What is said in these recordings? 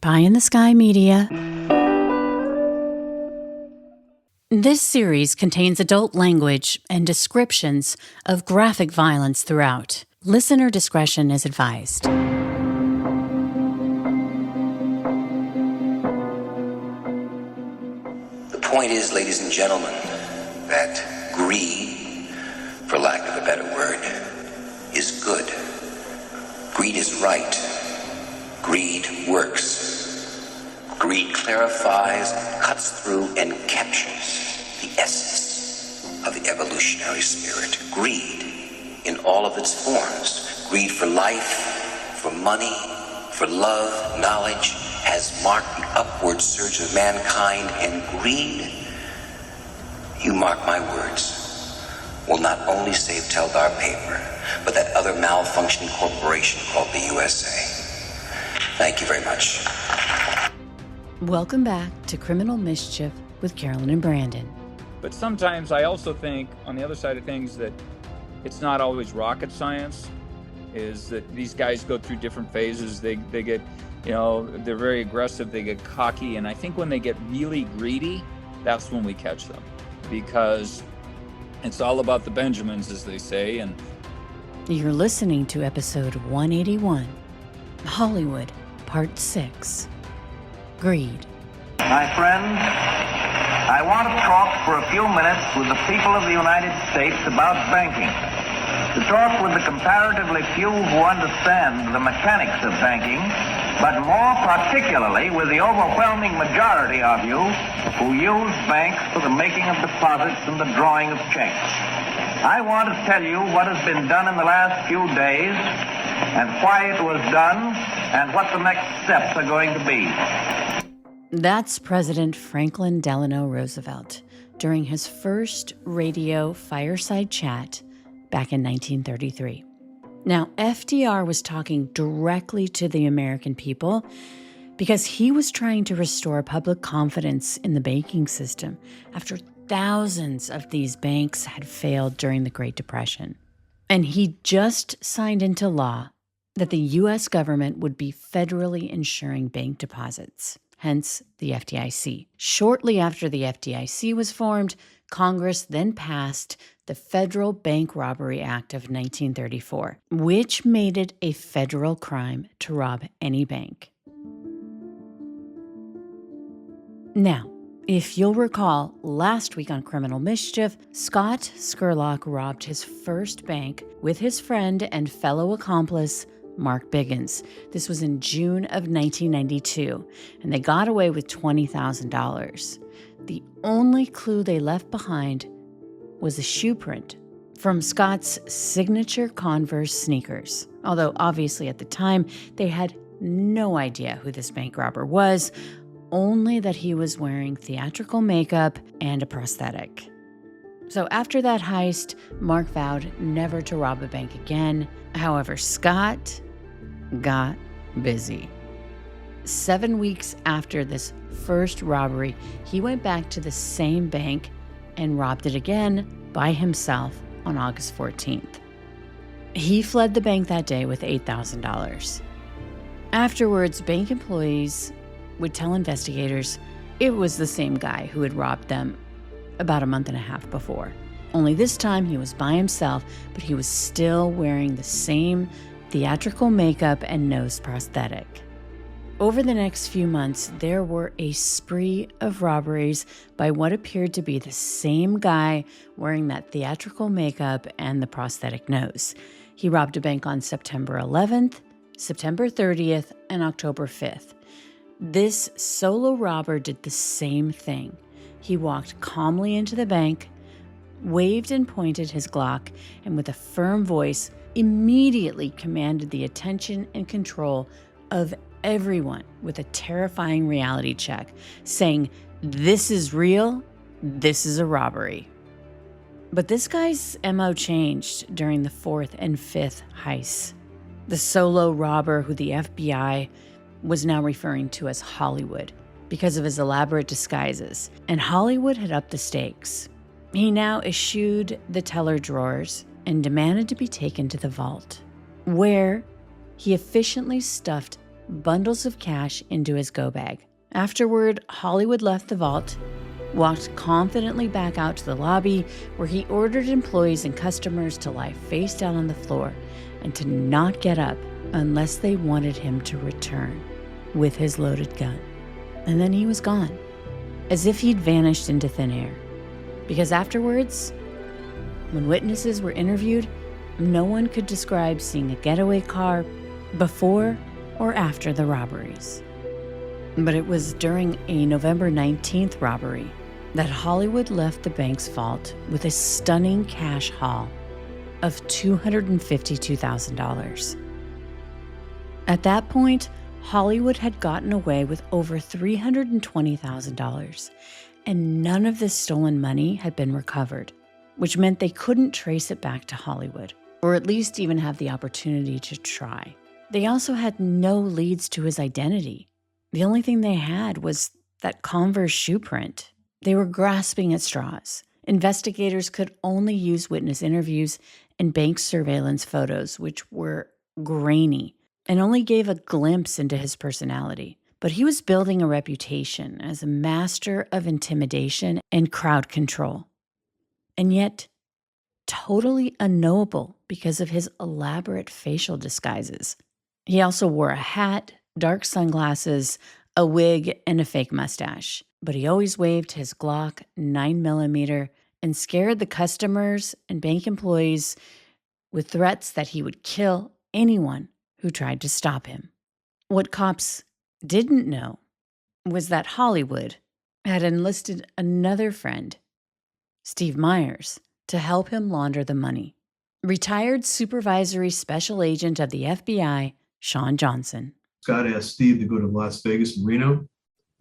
Pie in the Sky Media. This series contains adult language and descriptions of graphic violence throughout. Listener discretion is advised. The point is, ladies and gentlemen, that greed, for lack of a better word, is good. Greed is right. Greed works. Greed clarifies, cuts through, and captures the essence of the evolutionary spirit. Greed in all of its forms. Greed for life, for money, for love, knowledge, has marked the upward surge of mankind, and greed, you mark my words, will not only save Teldar Paper, but that other malfunctioning corporation called the USA. Thank you very much. Welcome back to Criminal Mischief with Carolyn and Brandon. But sometimes I also think, on the other side of things, that it's not always rocket science, is that these guys go through different phases. They get, they're very aggressive, they get cocky, and I think when they get really greedy, that's when we catch them. Because it's all about the Benjamins, as they say. And you're listening to episode 181, Hollywood, Part 6, Greed. My friends, I want to talk for a few minutes with the people of the United States about banking. To talk with the comparatively few who understand the mechanics of banking, but more particularly with the overwhelming majority of you who use banks for the making of deposits and the drawing of checks. I want to tell you what has been done in the last few days and why it was done and what the next steps are going to be. That's President Franklin Delano Roosevelt during his first radio fireside chat back in 1933. Now, FDR was talking directly to the American people because he was trying to restore public confidence in the banking system after thousands of these banks had failed during the Great Depression. And he just signed into law that the U.S. government would be federally insuring bank deposits, hence the FDIC. Shortly after the FDIC was formed, Congress then passed the Federal Bank Robbery Act of 1934, which made it a federal crime to rob any bank. Now, if you'll recall, last week on Criminal Mischief, Scott Scurlock robbed his first bank with his friend and fellow accomplice, Mark Biggins. This was in June of 1992, and they got away with $20,000. The only clue they left behind was a shoe print from Scott's signature Converse sneakers. Although obviously at the time, they had no idea who this bank robber was, only that he was wearing theatrical makeup and a prosthetic. So after that heist, Mark vowed never to rob a bank again. However, Scott got busy. 7 weeks after this first robbery, he went back to the same bank and robbed it again by himself on August 14th. He fled the bank that day with $8,000. Afterwards, bank employees would tell investigators it was the same guy who had robbed them about a month and a half before. Only this time he was by himself, but he was still wearing the same theatrical makeup and nose prosthetic. Over the next few months, there were a spree of robberies by what appeared to be the same guy wearing that theatrical makeup and the prosthetic nose. He robbed a bank on September 11th, September 30th, and October 5th. This solo robber did the same thing. He walked calmly into the bank, waved and pointed his Glock, and with a firm voice, immediately commanded the attention and control of everyone with a terrifying reality check, saying, "This is real, this is a robbery." But this guy's MO changed during the 4th and 5th heists. The solo robber, who the FBI was now referring to as Hollywood because of his elaborate disguises, and Hollywood had upped the stakes. He now eschewed the teller drawers and demanded to be taken to the vault, where he efficiently stuffed bundles of cash into his go bag. Afterward, Hollywood left the vault, walked confidently back out to the lobby, where he ordered employees and customers to lie face down on the floor and to not get up unless they wanted him to return with his loaded gun. And then he was gone, as if he'd vanished into thin air. Because afterwards, when witnesses were interviewed, no one could describe seeing a getaway car before or after the robberies. But it was during a November 19th robbery that Hollywood left the bank's vault with a stunning cash haul of $252,000. At that point, Hollywood had gotten away with over $320,000, and none of this stolen money had been recovered, which meant they couldn't trace it back to Hollywood, or at least even have the opportunity to try. They also had no leads to his identity. The only thing they had was that Converse shoe print. They were grasping at straws. Investigators could only use witness interviews and bank surveillance photos, which were grainy and only gave a glimpse into his personality. But he was building a reputation as a master of intimidation and crowd control, and yet totally unknowable because of his elaborate facial disguises. He also wore a hat, dark sunglasses, a wig, and a fake mustache. But he always waved his Glock 9mm and scared the customers and bank employees with threats that he would kill anyone who tried to stop him. What cops didn't know was that Hollywood had enlisted another friend, Steve Myers, to help him launder the money. Retired supervisory special agent of the FBI, Sean Johnson. Scott asked Steve to go to Las Vegas and Reno,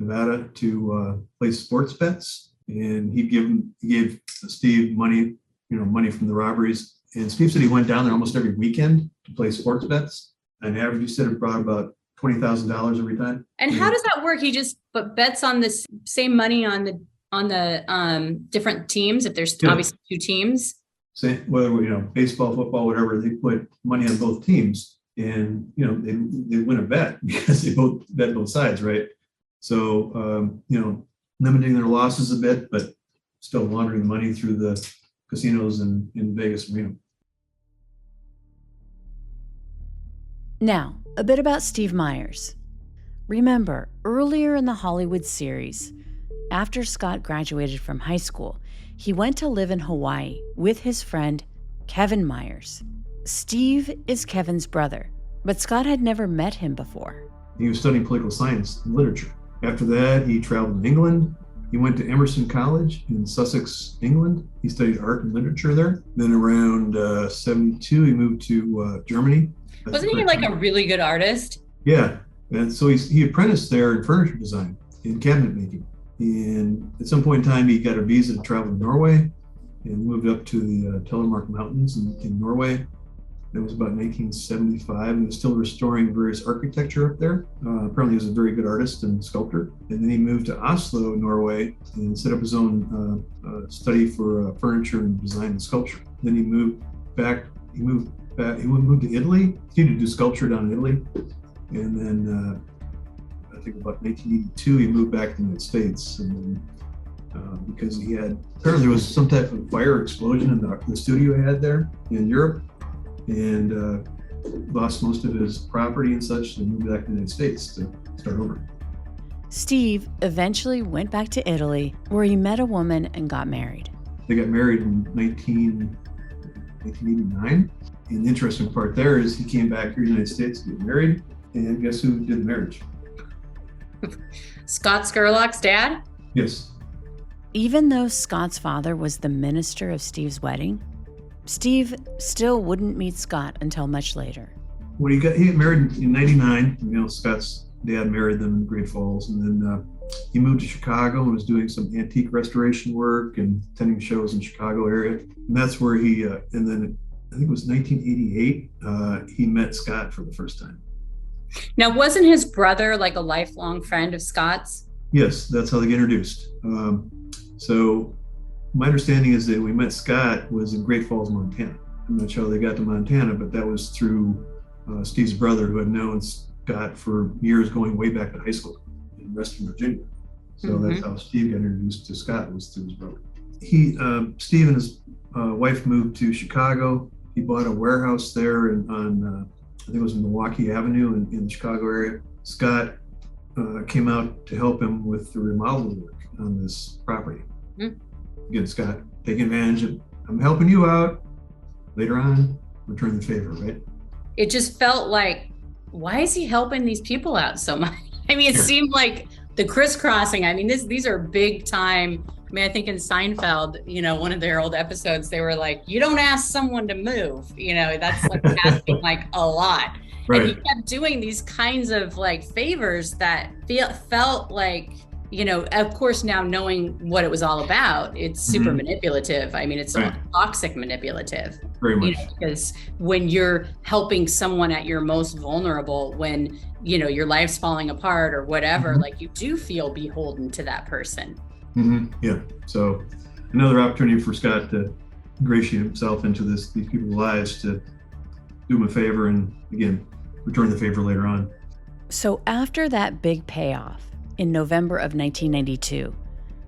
Nevada, to play sports bets, and he gave Steve money, money from the robberies. And Steve said he went down there almost every weekend to play sports bets. On average, he said it brought about $20,000 every time. And how does that work? He just put bets on the same money on the different teams. If there's obviously two teams, Say whether baseball, football, whatever, they put money on both teams, and they win a bet because they both bet both sides, right? So limiting their losses a bit, but still laundering money through the casinos in Vegas and Reno. Now, a bit about Steve Myers. Remember, earlier in the Hollywood series, after Scott graduated from high school, he went to live in Hawaii with his friend, Kevin Myers. Steve is Kevin's brother, but Scott had never met him before. He was studying political science and literature. After that, he traveled to England. He went to Emerson College in Sussex, England. He studied art and literature there. Then around 72, he moved to Germany. Wasn't he like a really good artist? Yeah, and so he apprenticed there in furniture design, in cabinet making. And at some point in time, he got a visa to travel to Norway and moved up to the Telemark Mountains in Norway. That was about 1975, and he was still restoring various architecture up there. Apparently, he was a very good artist and sculptor. And then he moved to Oslo, Norway, and set up his own study for furniture and design and sculpture. Then he moved back. He moved to Italy. He continued to do sculpture down in Italy, and then I think about 1982, he moved back to the United States, and because apparently there was some type of fire explosion in the studio he had there in Europe, and lost most of his property and such, and moved back to the United States to start over. Steve eventually went back to Italy, where he met a woman and got married. They got married in 1989. And the interesting part there is he came back here to the United States to get married, and guess who did the marriage? Scott Scurlock's dad? Yes. Even though Scott's father was the minister of Steve's wedding, Steve still wouldn't meet Scott until much later. When he got married in 99, Scott's dad married them in Great Falls, and then he moved to Chicago and was doing some antique restoration work and attending shows in the Chicago area. And that's where he, and then I think it was 1988, he met Scott for the first time. Now, wasn't his brother like a lifelong friend of Scott's? Yes, that's how they get introduced. So my understanding is that we met Scott was in Great Falls, Montana. I'm not sure how they got to Montana, but that was through Steve's brother, who had known Scott for years, going way back to high school in Western Virginia. So that's how Steve got introduced to Scott, was through his brother. Steve and his wife moved to Chicago. He bought a warehouse there on I think it was Milwaukee Avenue in the Chicago area. Scott came out to help him with the remodel work on this property. Again, Scott taking advantage of, I'm helping you out. Later on, return the favor, right? It just felt like, why is he helping these people out so much? I mean, it seemed like the crisscrossing. I mean, these are big time. I mean, I think in Seinfeld, one of their old episodes, they were like, you don't ask someone to move, that's like asking like a lot. Right. And he kept doing these kinds of like favors that felt like, of course, now knowing what it was all about, it's super manipulative. I mean, it's toxic manipulative. Very much. Because when you're helping someone at your most vulnerable, when, your life's falling apart or whatever, like you do feel beholden to that person. Yeah. So another opportunity for Scott to ingratiate himself into these people's lives, to do them a favor and, again, return the favor later on. So after that big payoff in November of 1992,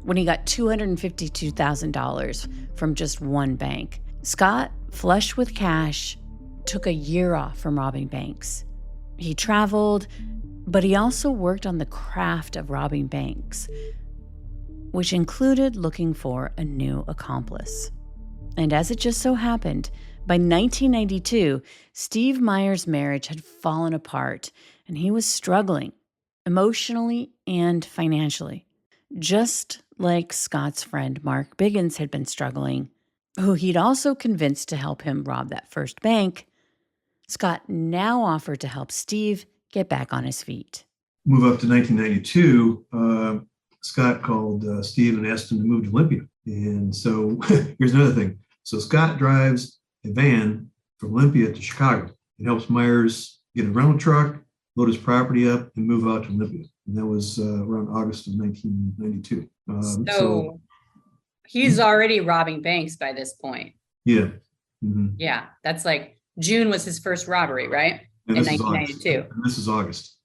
when he got $252,000 from just one bank, Scott, flush with cash, took a year off from robbing banks. He traveled, but he also worked on the craft of robbing banks, which included looking for a new accomplice. And as it just so happened, by 1992, Steve Meyer's marriage had fallen apart, and he was struggling emotionally and financially, just like Scott's friend Mark Biggins had been struggling, who he'd also convinced to help him rob that first bank. Scott now offered to help Steve get back on his feet. Move up to 1992, Scott called Steve and asked him to move to Olympia. And so here's another thing. So Scott drives a van from Olympia to Chicago and helps Myers get a rental truck, load his property up, and move out to Olympia. And that was around August of 1992. So he's already robbing banks by this point. Yeah. Yeah, that's like June was his first robbery, right? In 1992. And this is August.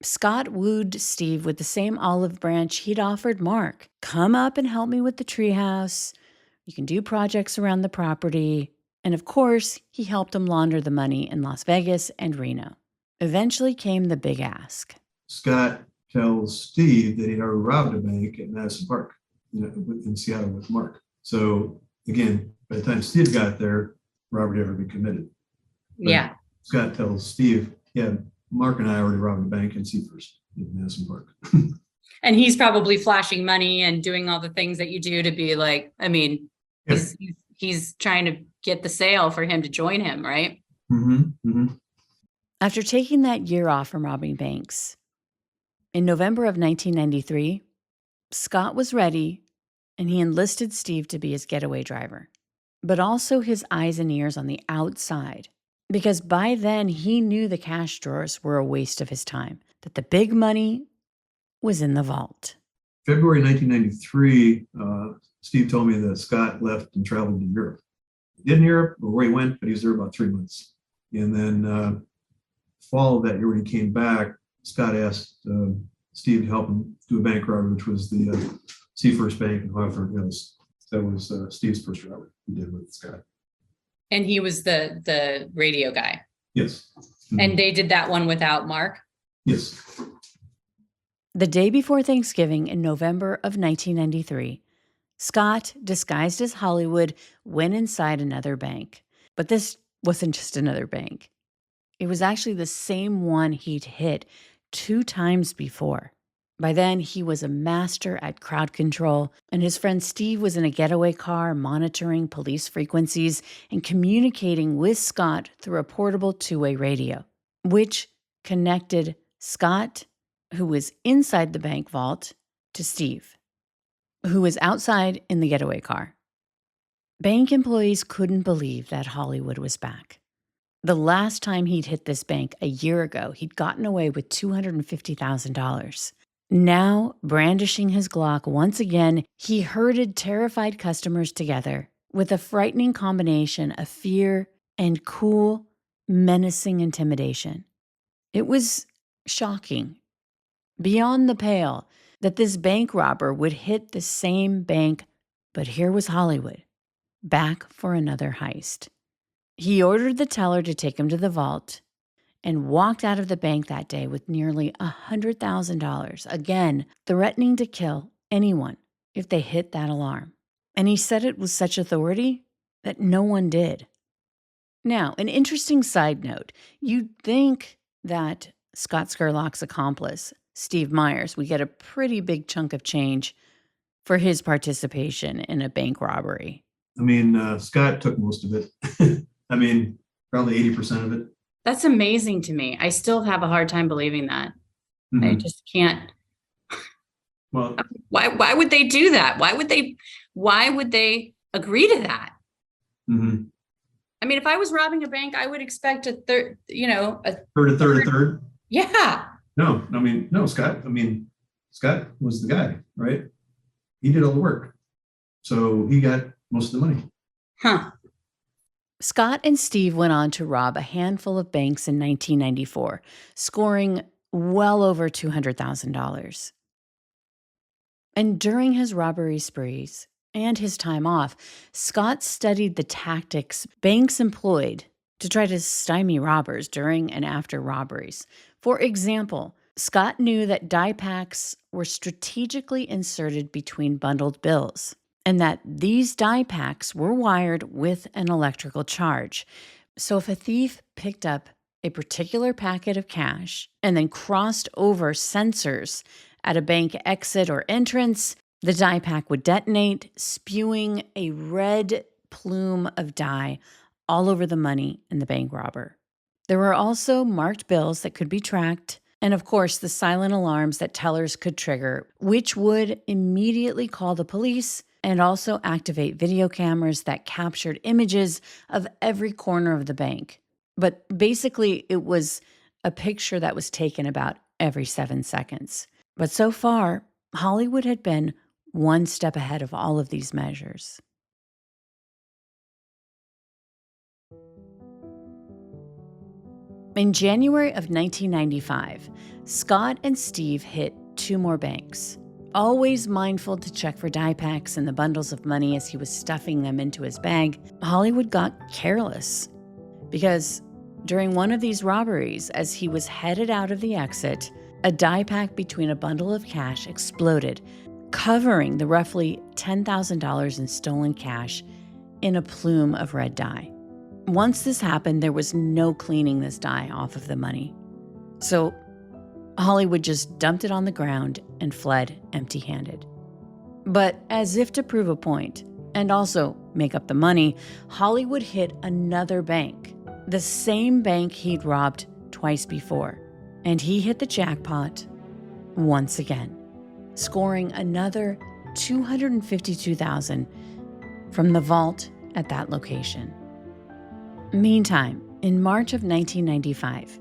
Scott wooed Steve with the same olive branch he'd offered Mark. Come up and help me with the treehouse. You can do projects around the property. And of course, he helped him launder the money in Las Vegas and Reno. Eventually came the big ask. Scott tells Steve that he'd already robbed a bank at Madison Park, in Seattle with Mark. So again, by the time Steve got there, robbery had already been committed. But Scott tells Steve, Mark and I already robbed a bank in Seafirst in Madison Park. And he's probably flashing money and doing all the things that you do to be like, I mean, he's trying to get the sale for him to join him, right? After taking that year off from robbing banks, in November of 1993, Scott was ready, and he enlisted Steve to be his getaway driver, but also his eyes and ears on the outside, because by then he knew the cash drawers were a waste of his time, that the big money was in the vault. February 1993, Steve told me that Scott left and traveled to Europe. He didn't Europe or where he went, but he was there about 3 months. And then fall of that year, when he came back, Scott asked Steve to help him do a bank robbery, which was the Seafirst Bank in Hawthorne Hills. That was Steve's first robbery he did with Scott. And he was the radio guy. Yes. And they did that one without Mark? Yes. The day before Thanksgiving in November of 1993, Scott, disguised as Hollywood, went inside another bank. But this wasn't just another bank. It was actually the same one he'd hit 2 times before. By then, he was a master at crowd control, and his friend Steve was in a getaway car monitoring police frequencies and communicating with Scott through a portable 2-way radio, which connected Scott, who was inside the bank vault, to Steve, who was outside in the getaway car. Bank employees couldn't believe that Hollywood was back. The last time he'd hit this bank a year ago, he'd gotten away with $250,000. Now, brandishing his Glock once again, he herded terrified customers together with a frightening combination of fear and cool, menacing intimidation. It was Shocking. Beyond the pale that this bank robber would hit the same bank, but here was Hollywood, back for another heist. He ordered the teller to take him to the vault and walked out of the bank that day with nearly $100,000, again threatening to kill anyone if they hit that alarm. And he said it with such authority that no one did. Now, an interesting side note, you'd think that Scott Scurlock's accomplice, Steve Myers, would get a pretty big chunk of change for his participation in a bank robbery. I mean, Scott took most of it. I mean, probably 80% of it. That's amazing to me. I still have a hard time believing that. I just can't. Well, Why would they do that? Why would they agree to that? I mean, if I was robbing a bank, I would expect a third. A third. Yeah. No, Scott. Scott was the guy, right? He did all the work, so he got most of the money. Huh. Scott and Steve went on to rob a handful of banks in 1994, scoring well over $200,000. And during his robbery sprees and his time off, Scott studied the tactics banks employed to try to stymie robbers during and after robberies. For example, Scott knew that die packs were strategically inserted between bundled bills, and that these die packs were wired with an electrical charge. So if a thief picked up a particular packet of cash and then crossed over sensors at a bank exit or entrance, the die pack would detonate, spewing a red plume of dye all over the money in the bank robber. There were also marked bills that could be tracked, and of course, the silent alarms that tellers could trigger, which would immediately call the police and also activate video cameras that captured images of every corner of the bank. But basically, it was a picture that was taken about every 7 seconds. But so far, Hollywood had been one step ahead of all of these measures. In January of 1995, Scott and Steve hit 2 more banks. Always mindful to check for die packs and the bundles of money as he was stuffing them into his bag, Hollywood got careless. Because during one of these robberies, as he was headed out of the exit, a die pack between a bundle of cash exploded, covering the roughly $10,000 in stolen cash in a plume of red dye. Once this happened, there was no cleaning this dye off of the money. So Hollywood just dumped it on the ground and fled empty-handed. But as if to prove a point, and also make up the money, Hollywood hit another bank, the same bank he'd robbed twice before. And he hit the jackpot once again, scoring another $252,000 from the vault at that location. Meantime, in March of 1995,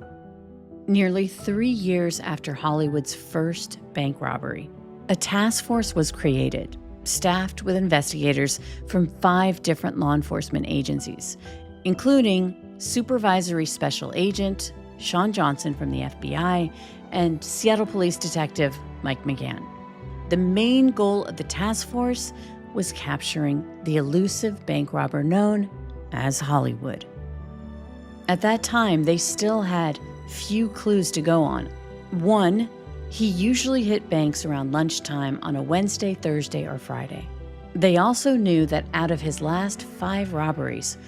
nearly 3 years after Hollywood's first bank robbery, a task force was created, staffed with investigators from 5 different law enforcement agencies, including Supervisory Special Agent Sean Johnson from the FBI and Seattle Police Detective Mike McGann. The main goal of the task force was capturing the elusive bank robber known as Hollywood. At that time, they still had few clues to go on. One, he usually hit banks around lunchtime on a Wednesday, Thursday, or Friday. They also knew that out of his last 5 robberies,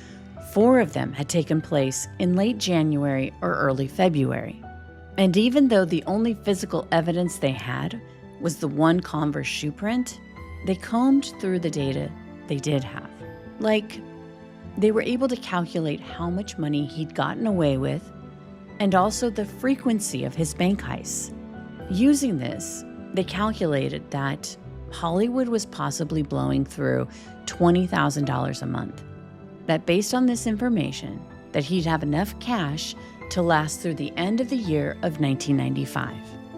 4 of them had taken place in late January or early February. And even though the only physical evidence they had was the one Converse shoe print, they combed through the data they did have. Like, they were able to calculate how much money he'd gotten away with and also the frequency of his bank heists. Using this, they calculated that Hollywood was possibly blowing through $20,000 a month. That based on this information, that he'd have enough cash to last through the end of the year of 1995.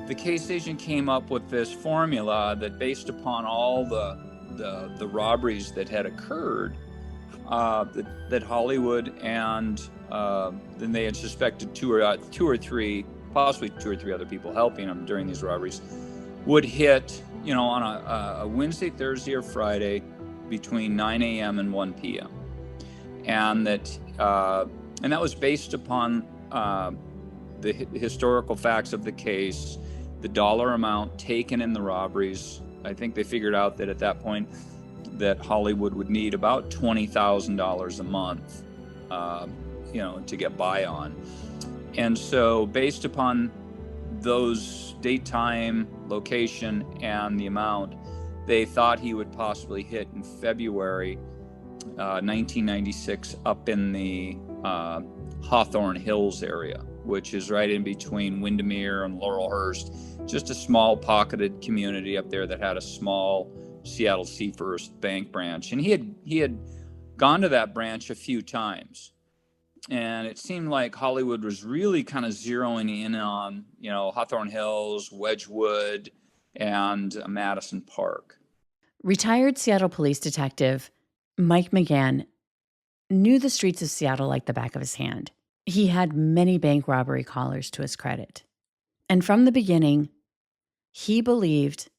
The case agent came up with this formula that based upon all the robberies that had occurred, that Hollywood and then they had suspected two or three possibly 2 or 3 other people helping him during these robberies, would hit, on a Wednesday, Thursday, or Friday between 9 a.m. and 1 p.m. And that was based upon the historical facts of the case, the dollar amount taken in the robberies. I think they figured out that at that point that Hollywood would need about $20,000 a month, to get by on. And so based upon those date, time, location, and the amount, they thought he would possibly hit in February 1996 up in the Hawthorne Hills area, which is right in between Windermere and Laurelhurst, just a small pocketed community up there that had a small Seattle Seafirst Bank branch. And he had gone to that branch a few times. And it seemed like Hollywood was really kind of zeroing in on, Hawthorne Hills, Wedgwood, and Madison Park. Retired Seattle police detective Mike McGann knew the streets of Seattle like the back of his hand. He had many bank robbery callers to his credit. And from the beginning, he believed,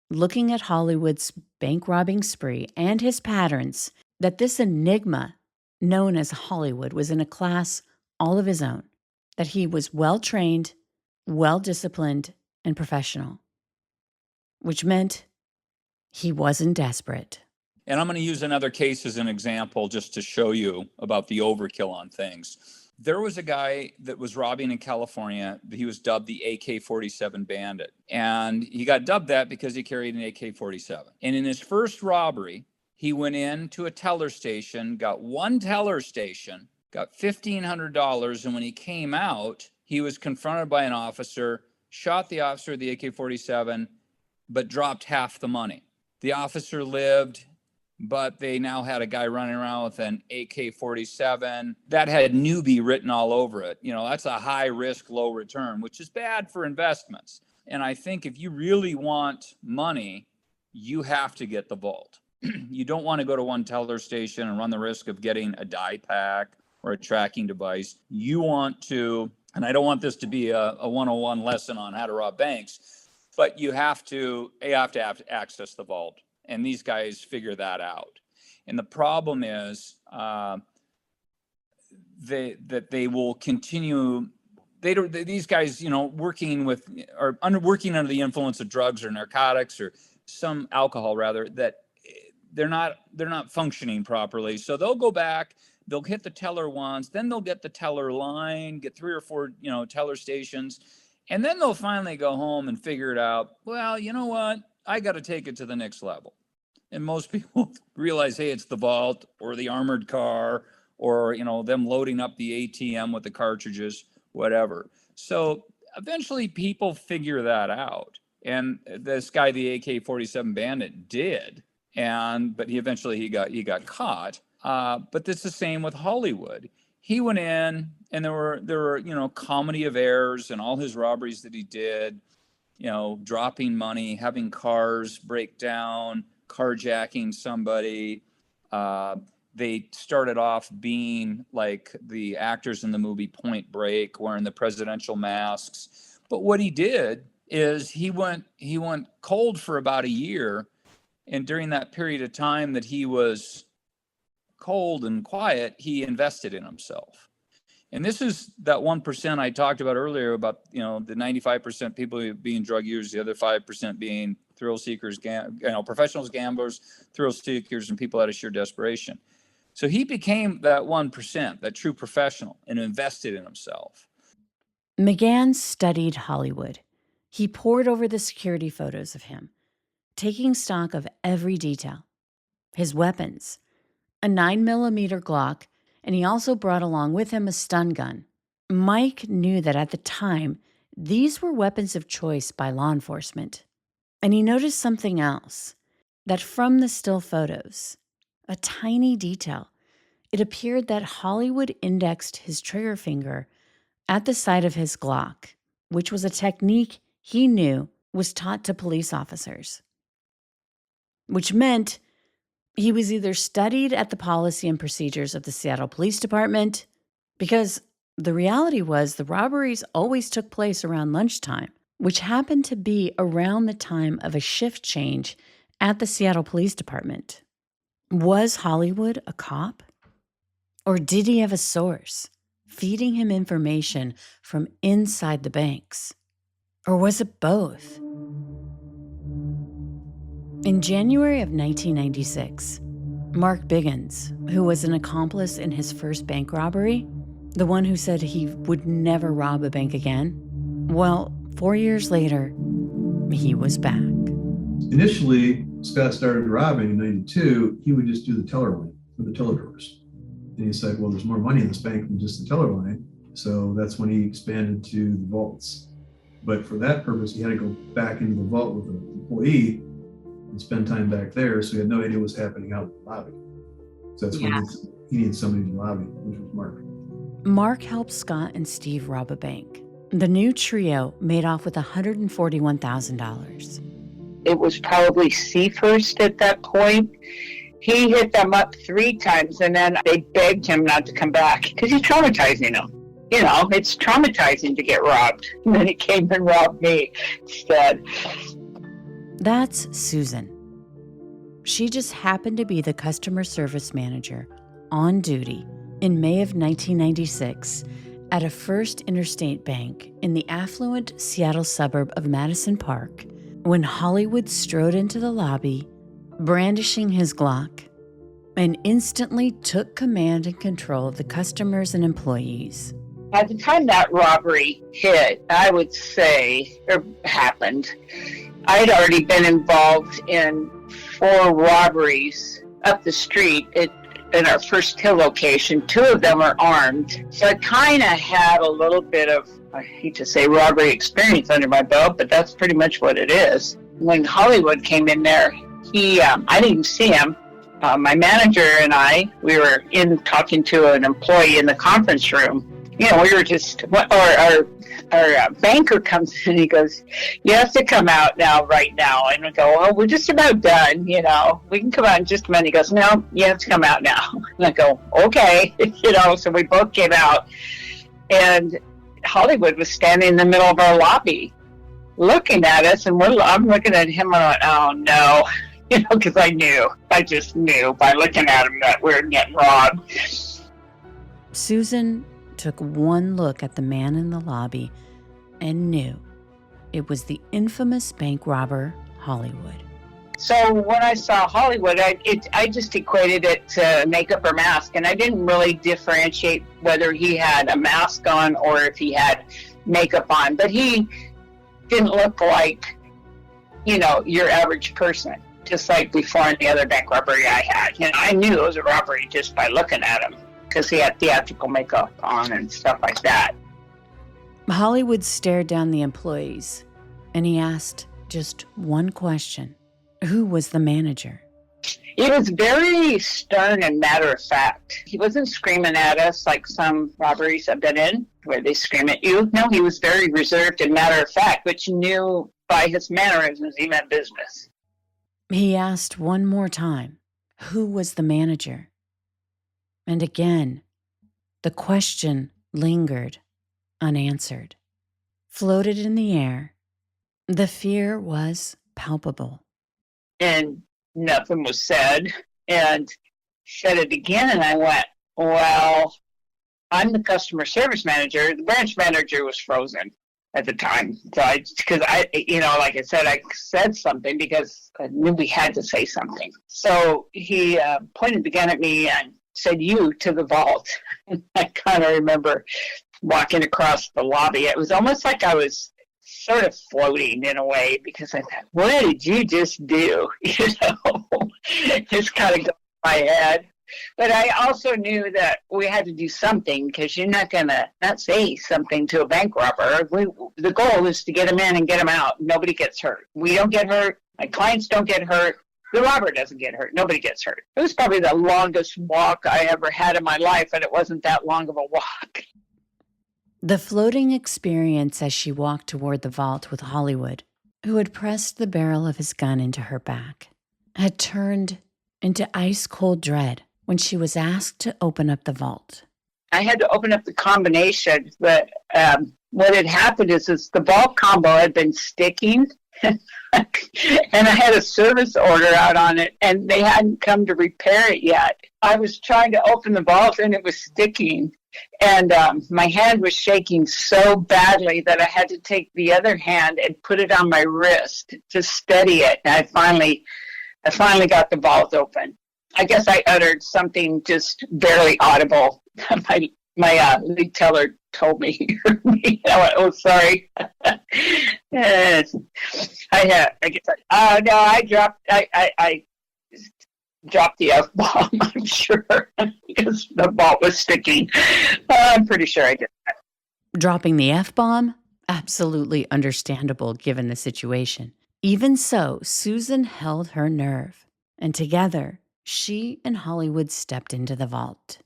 looking at Hollywood's bank robbing spree and his patterns, that this enigma known as Hollywood was in a class all of his own, that he was well-trained, well-disciplined, and professional, which meant he wasn't desperate. And I'm going to use another case as an example just to show you about the overkill on things. There was a guy that was robbing in California. He was dubbed the AK-47 Bandit. And he got dubbed that because he carried an AK-47. And in his first robbery, he went into a teller station, got one teller station, got $1,500. And when he came out, he was confronted by an officer, shot the officer with the AK-47, but dropped half the money. The officer lived, but they now had a guy running around with an AK-47 that had newbie written all over it. That's a high risk, low return, which is bad for investments. And I think if you really want money, you have to get the vault. You don't want to go to one teller station and run the risk of getting a die pack or a tracking device. You want to, and I don't want this to be a 101 lesson on how to rob banks, but you have to access the vault. And these guys figure that out. And the problem is they will continue. These guys, working under the influence of drugs or narcotics or some alcohol rather, that they're not functioning properly. So they'll go back, they'll hit the teller once, then they'll get the teller line, get 3 or 4, teller stations. And then they'll finally go home and figure it out. Well, you know what? I got to take it to the next level. And most people realize, hey, it's the vault or the armored car or, them loading up the ATM with the cartridges, whatever. So eventually people figure that out. And this guy, the AK-47 Bandit, did. But he eventually got caught. But it's the same with Hollywood. He went in, and there were comedy of errors and all his robberies that he did, dropping money, having cars break down, carjacking somebody. They started off being like the actors in the movie Point Break, wearing the presidential masks. But what he did is he went cold for about a year. And during that period of time that he was cold and quiet, he invested in himself. And this is that 1% I talked about earlier about, the 95% people being drug users, the other 5% being thrill seekers, professionals, gamblers, thrill seekers, and people out of sheer desperation. So he became that 1%, that true professional, and invested in himself. McGann studied Hollywood. He pored over the security photos of him, taking stock of every detail. His weapons, a 9mm Glock, and he also brought along with him a stun gun. Mike knew that at the time, these were weapons of choice by law enforcement. And he noticed something else, that from the still photos, a tiny detail, it appeared that Hollywood indexed his trigger finger at the side of his Glock, which was a technique he knew was taught to police officers, which meant he was either studied at the policy and procedures of the Seattle Police Department, because The reality was the robberies always took place around lunchtime, which happened to be around the time of a shift change at the Seattle Police Department. Was Hollywood a cop? Or did he have a source feeding him information from inside the banks? Or was it both? In January of 1996, Mark Biggins, who was an accomplice in his first bank robbery, the one who said he would never rob a bank again, well, 4 years later, he was back. Initially, Scott started robbing in 92. He would just do the teller line for the teller drawers. And he said, well, there's more money in this bank than just the teller line. So that's when he expanded to the vaults. But for that purpose, he had to go back into the vault with an employee and spend time back there. So he had no idea what was happening out in the lobby. So that's when he needed somebody to lobby, which was Mark. Mark helped Scott and Steve rob a bank. The new trio made off with $141,000. It was probably C first at that point. He hit them up 3 times, and then they begged him not to come back because he's traumatizing them. You know, it's traumatizing to get robbed. And then he came and robbed me instead. That's Susan. She just happened to be the customer service manager on duty in May of 1996 at a First Interstate Bank in the affluent Seattle suburb of Madison Park when Hollywood strode into the lobby, brandishing his Glock, and instantly took command and control of the customers and employees. At the time that robbery hit, I would say, or happened, I'd already been involved in 4 robberies up the street in our first Hill location. 2 of them are armed. So I kind of had a little bit of, I hate to say robbery experience under my belt, but that's pretty much what it is. When Hollywood came in there, I didn't see him. My manager and we were in talking to an employee in the conference room. You know, we were just, our banker comes in and he goes, you have to come out right now. And we go, oh, we're just about done, you know. We can come out in just a minute. He goes, no, you have to come out now. And I go, okay. You know, so we both came out. And Hollywood was standing in the middle of our lobby looking at us. And I'm looking at him and I went, oh, no. You know, because I just knew by looking at him that we were getting robbed. Susan took one look at the man in the lobby and knew it was the infamous bank robber, Hollywood. So when I saw Hollywood, I just equated it to makeup or mask, and I didn't really differentiate whether he had a mask on or if he had makeup on. But he didn't look like, you know, your average person, just like before in the other bank robbery I had. You know, I knew it was a robbery just by looking at him because he had theatrical makeup on and stuff like that. Hollywood stared down the employees, and he asked just one question. Who was the manager? He was very stern and matter of fact. He wasn't screaming at us like some robberies I've been in, where they scream at you. No, he was very reserved and matter of fact, which you knew by his mannerisms he meant business. He asked one more time, who was the manager? And again, the question lingered, unanswered, floated in the air. The fear was palpable. And nothing was said, and said it again, and I went, well, I'm the customer service manager. The branch manager was frozen at the time. So you know, like I said something because I knew we had to say something. So he pointed the gun at me and said, you to the vault. I kind of remember walking across the lobby. It was almost like I was sort of floating in a way because I thought, what did you just do? You know, just kind of going in my head. But I also knew that we had to do something because you're not going to not say something to a bank robber. The goal is to get them in and get them out. Nobody gets hurt. We don't get hurt. My clients don't get hurt. The robber doesn't get hurt. Nobody gets hurt. It was probably the longest walk I ever had in my life, and it wasn't that long of a walk. The floating experience as she walked toward the vault with Hollywood, who had pressed the barrel of his gun into her back, had turned into ice-cold dread when she was asked to open up the vault. I had to open up the combination. But what had happened is the vault combo had been sticking. And I had a service order out on it, and they hadn't come to repair it yet. I was trying to open the vault, and it was sticking. And my hand was shaking so badly that I had to take the other hand and put it on my wrist to steady it. And I finally got the vault open. I guess I uttered something just barely audible. My lead teller told me. I went, "Oh, sorry." Yes. I dropped the F-bomb, I'm sure, because the vault was sticking. I'm pretty sure I did that. Dropping the F-bomb? Absolutely understandable given the situation. Even so, Susan held her nerve, and together, she and Hollywood stepped into the vault.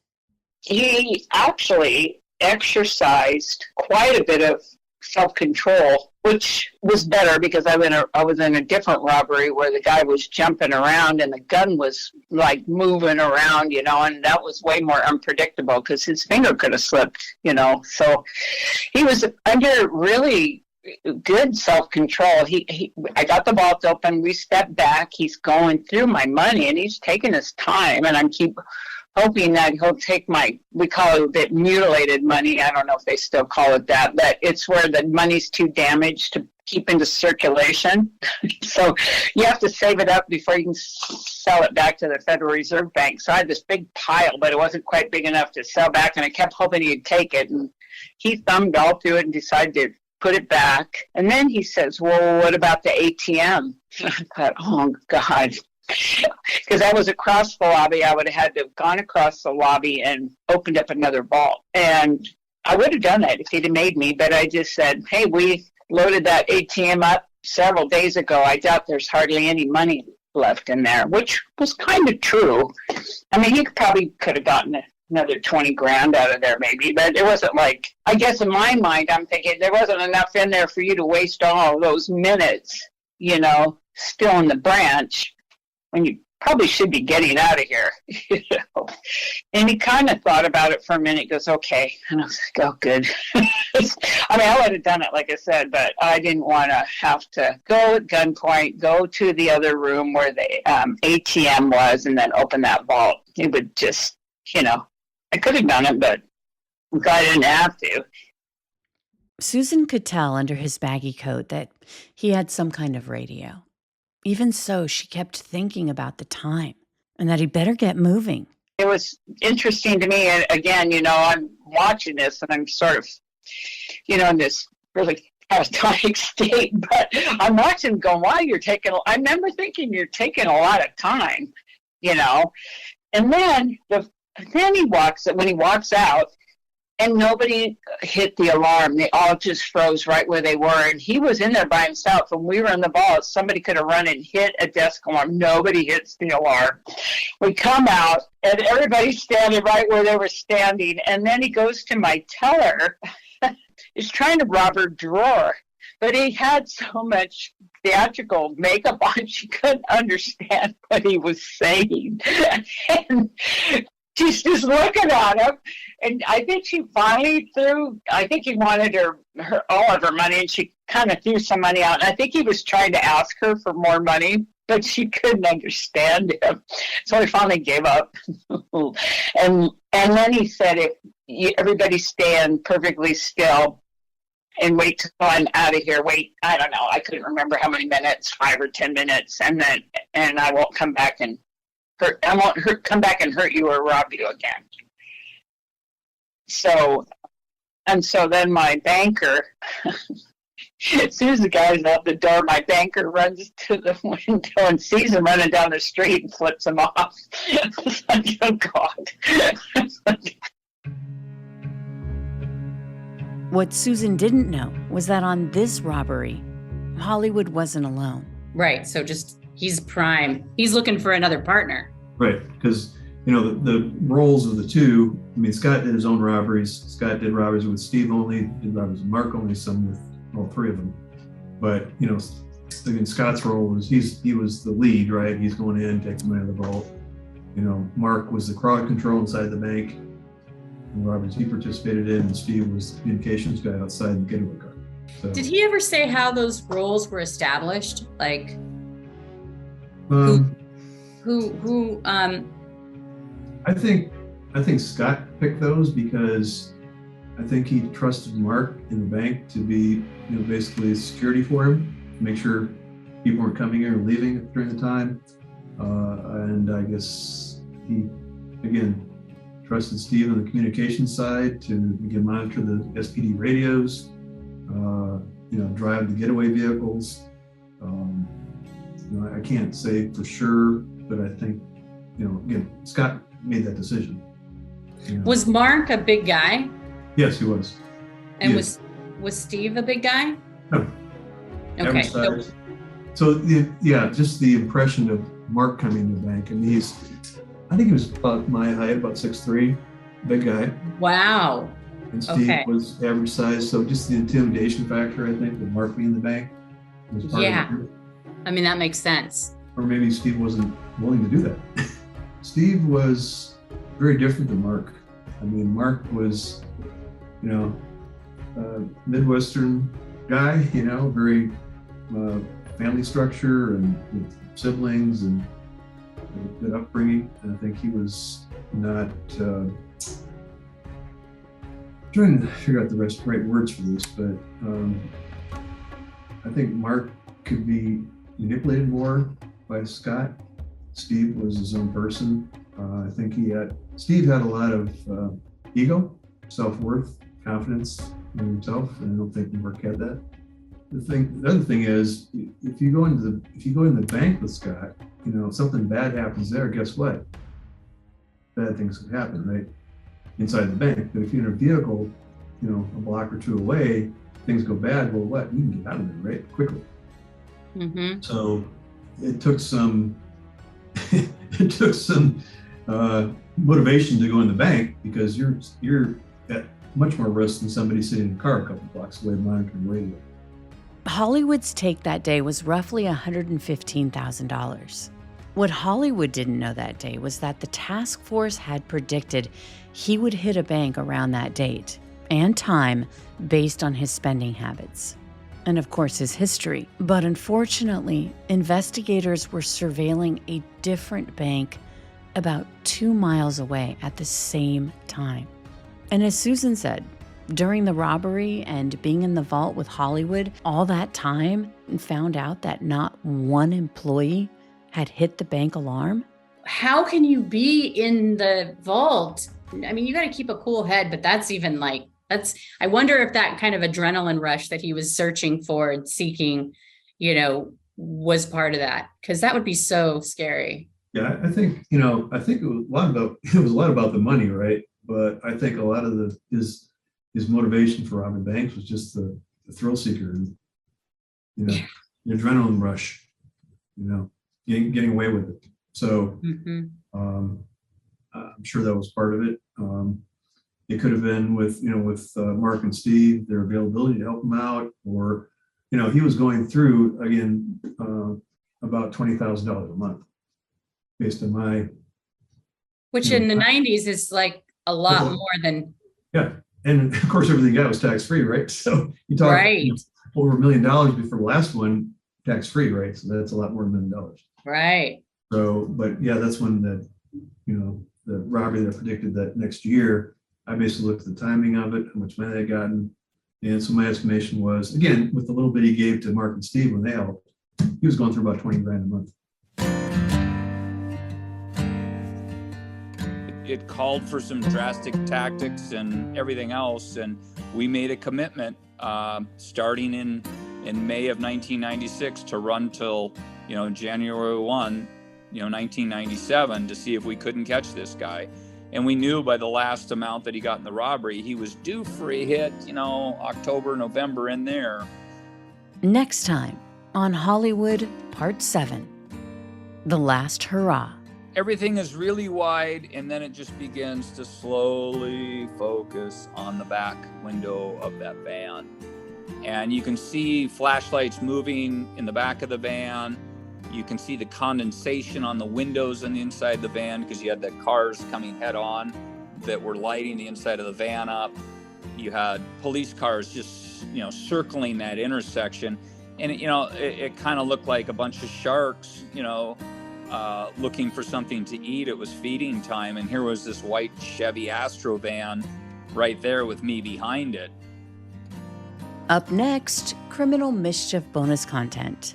He actually exercised quite a bit of self-control, which was better because I was in a different robbery where the guy was jumping around and the gun was like moving around, and that was way more unpredictable because his finger could have slipped, So he was under really good self-control. I got the vault open. We stepped back. He's going through my money and he's taking his time, and I'm hoping that he'll take we call it mutilated money. I don't know if they still call it that, but it's where the money's too damaged to keep into circulation. So you have to save it up before you can sell it back to the Federal Reserve Bank. So I had this big pile, but it wasn't quite big enough to sell back, and I kept hoping he'd take it. And he thumbed all through it and decided to put it back. And then he says, "Well, what about the ATM?" I thought, oh, God. Because I was across the lobby, I would have had to have gone across the lobby and opened up another vault. And I would have done that if he'd have made me, but I just said, "Hey, we loaded that ATM up several days ago. I doubt there's hardly any money left in there," which was kind of true. I mean, he probably could have gotten another 20 grand out of there maybe, but it wasn't like, I guess in my mind, I'm thinking there wasn't enough in there for you to waste all those minutes, still in the branch, when you probably should be getting out of here. And he kind of thought about it for a minute, goes, "Okay." And I was like, "Oh, good." I mean, I would have done it, like I said, but I didn't want to have to go at gunpoint, go to the other room where the ATM was, and then open that vault. It would just, I could have done it, but I'm glad I didn't have to. Susan could tell under his baggy coat that he had some kind of radio. Even so, she kept thinking about the time and that he'd better get moving. It was interesting to me. And again, I'm watching this and I'm sort of, in this really catatonic state, but I'm watching going, "Wow, I remember thinking you're taking a lot of time, And then when he walks out, and nobody hit the alarm. They all just froze right where they were. And he was in there by himself. When we were in the vault, somebody could have run and hit a desk alarm. Nobody hits the alarm. We come out, and everybody's standing right where they were standing. And then he goes to my teller. He's trying to rob her drawer. But he had so much theatrical makeup on, she couldn't understand what he was saying. And she's just looking at him, and I think she finally I think he wanted all of her money, and she kind of threw some money out. And I think he was trying to ask her for more money, but she couldn't understand him. So he finally gave up. And then he said, "If everybody stand perfectly still and wait till I'm out of here. Wait, I don't know. I couldn't remember how many minutes, 5 or 10 minutes, and I won't come back and come back and hurt you or rob you again." So then my banker, as soon as the guy's out the door, my banker runs to the window and sees him running down the street and flips him off. It's like, oh, God. What Susan didn't know was that on this robbery, Hollywood wasn't alone. Right. So he's prime. He's looking for another partner. Right. Because, the roles of the two, Scott did his own robberies. Scott did robberies with Steve only, did robberies with Mark only, some with all three of them. But, Scott's role was he was the lead, right? He's going in, taking money out of the vault. Mark was the crowd control inside the bank. robberies he participated in, and Steve was the communications guy outside the getaway car. So, Did he ever say how those roles were established? Like um, who I think Scott picked those because I think he trusted Mark in the bank to be, basically security for him, to make sure people weren't coming in or leaving during the time. And I guess he, again, trusted Steve on the communication side to again monitor the SPD radios, drive the getaway vehicles. I can't say for sure, but I think, again, Scott made that decision. was Mark a big guy? Yes, he was. And He was Steve a big guy? No. Okay. Average size. So just the impression of Mark coming to the bank, and I think he was about my height, about 6'3", big guy. Wow. And Steve was average size. So just the intimidation factor, I think, with Mark being in the bank was part of it. I mean, that makes sense. Or maybe Steve wasn't willing to do that. Steve was very different than Mark. I mean, Mark was, a Midwestern guy, very family structure and with siblings and good upbringing. And I think he was not trying to figure out the right words for this, but I think Mark could be manipulated more by Scott. Steve was his own person. I think Steve had a lot of ego, self-worth, confidence in himself, and I don't think Mark had that. The other thing is, if you go into the bank with Scott, something bad happens there, guess what? Bad things can happen, right? Inside the bank. But if you're in a vehicle, a block or two away, things go bad, well, what? You can get out of there, right? Quickly. Mm-hmm. So it took some motivation to go in the bank, because you're at much more risk than somebody sitting in a car a couple blocks away monitoring radio. Hollywood's take that day was roughly $115,000. What Hollywood didn't know that day was that the task force had predicted he would hit a bank around that date and time based on his spending habits and, of course, his history. But unfortunately, investigators were surveilling a different bank about 2 miles away at the same time. And as Susan said, during the robbery and being in the vault with Hollywood all that time, and found out that not one employee had hit the bank alarm. How can you be in the vault? I mean, you got to keep a cool head, but that's even I wonder if that kind of adrenaline rush that he was searching for and seeking, was part of that, because that would be so scary. Yeah, I think, it was a lot about the money, right? But I think a lot of his motivation for robbing banks was just the thrill seeker and, the adrenaline rush, getting away with it. So I'm sure that was part of it. It could have been with Mark and Steve, their availability to help him out, or, he was going through, again, about $20,000 a month based on my. Which in the 90s is like a lot more than. Yeah. And of course, everything got was tax-free, right? So you talk over $1 million before the last one, tax-free, right? So that's a lot more than $1 million. Right. So, but yeah, that's when the robbery that I predicted that next year, I basically looked at the timing of it, how much money they'd gotten. And so my estimation was, again, with the little bit he gave to Mark and Steve when they helped, he was going through about $20,000 a month. It called for some drastic tactics and everything else, and we made a commitment starting in May of 1996 to run till January 1, 1997, to see if we couldn't catch this guy. And we knew by the last amount that he got in the robbery, he was due for a hit, October, November in there. Next time on Hollywood Part 7, The Last Hurrah. Everything is really wide, and then it just begins to slowly focus on the back window of that van. And you can see flashlights moving in the back of the van. You can see the condensation on the windows on the inside of the van because you had the cars coming head on. that were lighting the inside of the van up. You had police cars just, circling that intersection. And, it kind of looked like a bunch of sharks, looking for something to eat. It was feeding time. And here was this white Chevy Astro van right there with me behind it. Up next, Criminal Mischief bonus content.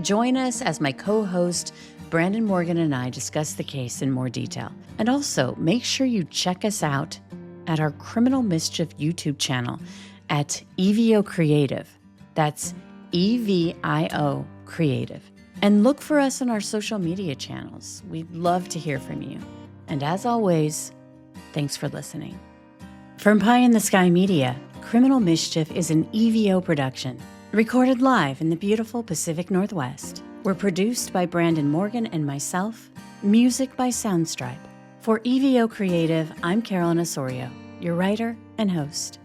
Join us as my co-host Brandon Morgan and I discuss the case in more detail. And also, make sure you check us out at our Criminal Mischief YouTube channel at EVO Creative. That's EVIO Creative. And look for us on our social media channels. We'd love to hear from you. And as always, thanks for listening. From Pie in the Sky Media, Criminal Mischief is an EVO production, recorded live in the beautiful Pacific Northwest. We're produced by Brandon Morgan and myself, music by Soundstripe. For EVO Creative, I'm Carolyn Osorio, your writer and host.